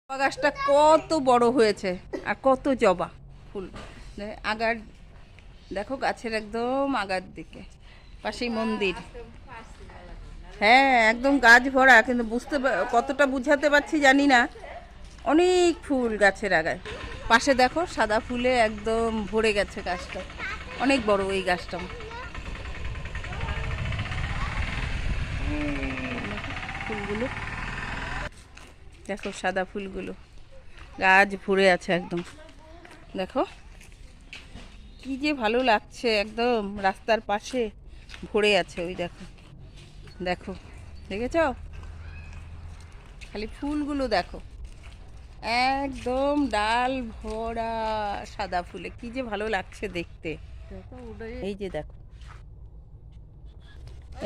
জবা গাছটা কত বড় হয়েছে আর কত জবা ফুল। আগার দেখো গাছের একদম আগার দিকে, পাশেই মন্দির। হ্যাঁ একদম গাছ ভরা, কিন্তু কতটা বুঝাতে পারছি জানি না। অনেক ফুল গাছের আগায়, পাশে দেখো সাদা ফুলে একদম ভরে গেছে গাছটা। অনেক বড় এই গাছটা। ফুলগুলো দেখো, সাদা ফুলগুলো গাছ ভরে আছে একদম। দেখো কি যে ভালো লাগছে, একদম রাস্তার পাশে ভরে আছে। ওই দেখো, দেখো দেখেছ, খালি ফুলগুলো দেখো, একদম ডাল ভরা সাদা ফুলে, কি যে ভালো লাগছে দেখতে। এই যে দেখো,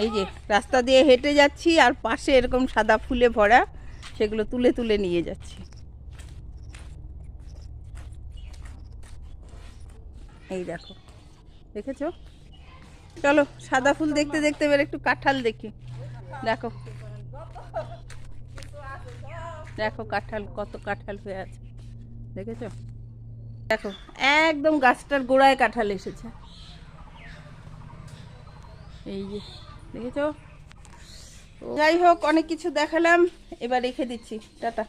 এই যে রাস্তা দিয়ে হেঁটে যাচ্ছি আর পাশে এরকম সাদা ফুলে ভরা, সেগুলো তুলে তুলে নিয়ে যাচ্ছি। এই দেখো, দেখেছো? চলো সাদা ফুল দেখতে দেখতে এবার একটু কাঁঠাল দেখি। দেখো দেখো কাঁঠাল, কত কাঁঠাল হয়ে আছে, দেখেছো? দেখো একদম গাছটার গোড়ায় কাঁঠাল এসেছে। এই যে দেখেছো? যাই হোক, অনেক কিছু দেখালাম, এবার রেখে দিচ্ছি, টাটা।